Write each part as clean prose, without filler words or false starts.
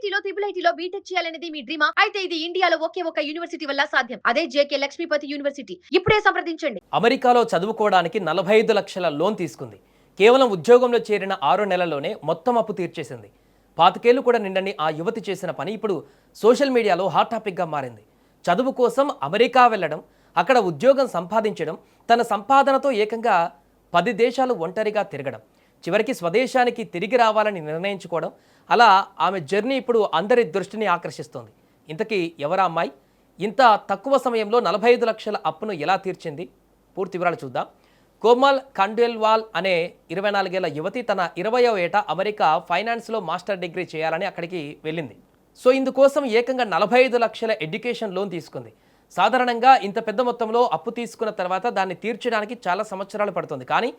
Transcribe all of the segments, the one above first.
ఐఐటీలో IIITలో BTech చేయాలనేది మీ డ్రీమా? అయితే ఇది ఇండియాలో ఒకే ఒక యూనివర్సిటీ వల్ల సాధ్యం. అదే జేకే లక్ష్మీపతి యూనివర్సిటీ. ఇప్పుడే సంప్రదించండి. అమెరికాలో చదువుకోవడానికి 45 లక్షల లోన్ తీసుకుంది. కేవలం ఉద్యోగంలో చేరిన 6 నెలల్లోనే మొత్తం అప్పు తీర్చేసింది. 25 కూడా నిండని ఆ యువతి చేసిన పని ఇప్పుడు సోషల్ మీడియాలో హాట్ టాపిక్గా మారింది. చదువు కోసం అమెరికా వెళ్ళడం, అక్కడ ఉద్యోగం సంపాదించడం, తన సంపాదనతో ఏకంగా 10 దేశాలు ఒంటరిగా తిరగడం, చివరికి స్వదేశానికి తిరిగి రావాలని నిర్ణయించుకోవడం, అలా ఆమె జర్నీ ఇప్పుడు అందరి దృష్టిని ఆకర్షిస్తోంది. ఇంతకీ ఎవరా అమ్మాయి? ఇంత తక్కువ సమయంలో 45 లక్షల అప్పును ఎలా తీర్చింది? పూర్తి వివరాలు చూద్దాం. కోమల్ ఖండేల్వాల్ అనే 24 ఏళ్ల యువతి తన 20వ ఏట అమెరికా ఫైనాన్స్లో మాస్టర్ డిగ్రీ చేయాలని అక్కడికి వెళ్ళింది. సో ఇందుకోసం ఏకంగా 45 లక్షల ఎడ్యుకేషన్ లోన్ తీసుకుంది. సాధారణంగా ఇంత పెద్ద మొత్తంలో అప్పు తీసుకున్న తర్వాత దాన్ని తీర్చడానికి చాలా సంవత్సరాలు పడుతుంది. కానీ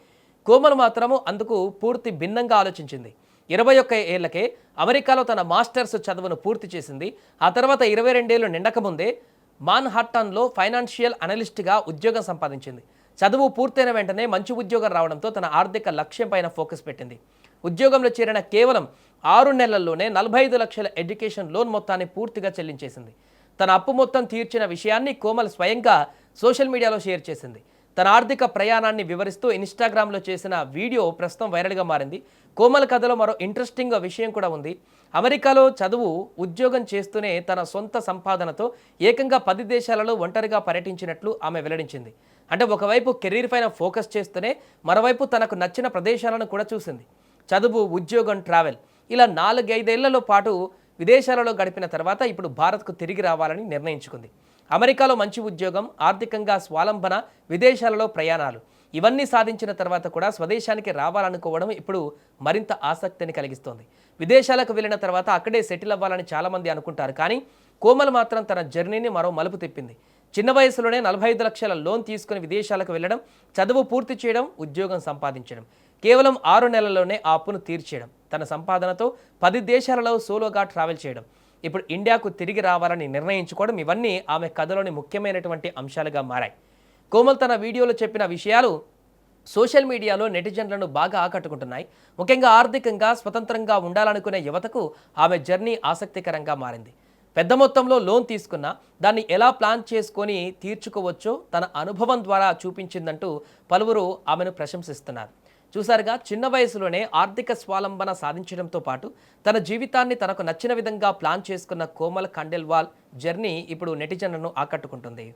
కోమల్ మాత్రము అందుకు పూర్తి భిన్నంగా ఆలోచించింది. 21 ఏళ్లకే అమెరికాలో తన మాస్టర్స్ చదువును పూర్తి చేసింది. ఆ తర్వాత 22 ఏళ్లు నిండకముందే మాన్హాట్టన్లో ఫైనాన్షియల్ అనలిస్ట్గా ఉద్యోగం సంపాదించింది. చదువు పూర్తయిన వెంటనే మంచి ఉద్యోగం రావడంతో తన ఆర్థిక లక్ష్యం పైన ఫోకస్ పెట్టింది. ఉద్యోగంలో చేరిన కేవలం 6 నెలల్లోనే 45 లక్షల ఎడ్యుకేషన్ లోన్ మొత్తాన్ని పూర్తిగా చెల్లించేసింది. తన అప్పు మొత్తం తీర్చిన విషయాన్ని కోమల్ స్వయంగా సోషల్ మీడియాలో షేర్ చేసింది. తన ఆర్థిక ప్రయాణాన్ని వివరిస్తూ ఇన్స్టాగ్రామ్లో చేసిన వీడియో ప్రస్తుతం వైరల్గా మారింది. కోమల్ కథలో మరో ఇంట్రెస్టింగ్ విషయం కూడా ఉంది. అమెరికాలో చదువు, ఉద్యోగం చేస్తూనే తన సొంత సంపాదనతో ఏకంగా 10 దేశాలలో ఒంటరిగా పర్యటించినట్లు ఆమె వెల్లడించింది. అంటే ఒకవైపు కెరీర్ పైన ఫోకస్ చేస్తూనే మరోవైపు తనకు నచ్చిన ప్రదేశాలను కూడా చూసింది. చదువు, ఉద్యోగం, ట్రావెల్ ఇలా 4-5 ఏళ్లలో పాటు విదేశాలలో గడిపిన తర్వాత ఇప్పుడు భారత్కు తిరిగి రావాలని నిర్ణయించుకుంది. అమెరికాలో మంచి ఉద్యోగం, ఆర్థికంగా స్వాలంబన, విదేశాలలో ప్రయాణాలు ఇవన్నీ సాధించిన తర్వాత కూడా స్వదేశానికి రావాలనుకోవడం ఇప్పుడు మరింత ఆసక్తిని కలిగిస్తోంది. విదేశాలకు వెళ్ళిన తర్వాత అక్కడే సెటిల్ అవ్వాలని చాలామంది అనుకుంటారు. కానీ కోమల్ మాత్రం తన జర్నీని మరో మలుపు తిప్పింది. చిన్న వయసులోనే 45 లక్షల లోన్ తీసుకుని విదేశాలకు వెళ్ళడం, చదువు పూర్తి చేయడం, ఉద్యోగం సంపాదించడం, కేవలం 6 నెలల్లోనే ఆ అప్పును తీర్చేయడం, తన సంపాదనతో 10 దేశాలలో సోలోగా ట్రావెల్ చేయడం, ఇప్పుడు ఇండియాకు తిరిగి రావాలని నిర్ణయించుకోవడం ఇవన్నీ ఆమె కథలోని ముఖ్యమైనటువంటి అంశాలుగా మారాయి. కోమల్ తన వీడియోలో చెప్పిన విషయాలు సోషల్ మీడియాలో నెటిజన్లను బాగా ఆకట్టుకుంటున్నాయి. ముఖ్యంగా ఆర్థికంగా స్వతంత్రంగా ఉండాలనుకునే యువతకు ఆమె జర్నీ ఆసక్తికరంగా మారింది. పెద్ద మొత్తంలో లోన్ తీసుకున్నా దాన్ని ఎలా ప్లాన్ చేసుకొని తీర్చుకోవచ్చో తన అనుభవం ద్వారా చూపించిందంటూ పలువురు ఆమెను ప్రశంసిస్తున్నారు. చూసారుగా, చిన్న వయసులోనే ఆర్థిక స్వాలంబన సాధించడంతో పాటు తన జీవితాన్ని తనకు నచ్చిన విధంగా ప్లాన్ చేసుకున్న కోమల్ ఖండేల్వాల్ జర్నీ ఇప్పుడు నెటిజన్లను ఆకట్టుకుంటుంది.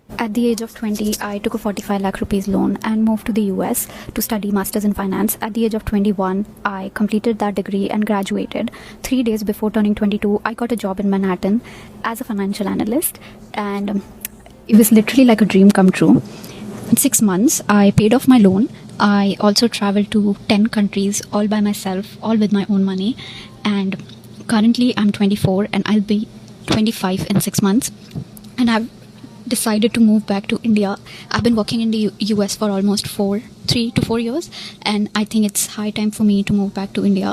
At the age of 20, I took a 45 lakh rupees loan and moved to the US to study Masters in Finance. At the age of 21, I completed that degree and graduated. 3 days before turning 22, I got a job in Manhattan as a financial analyst, and it was literally like a dream come true. In 6 months, I paid off my loan. I also traveled to 10 countries all by myself, all with my own money. And currently, I'm 24 and I'll be 25 in 6 months. And I've decided to move back to India. I've been working in the US for almost 3 to 4 years, and I think it's high time for me to move back to India.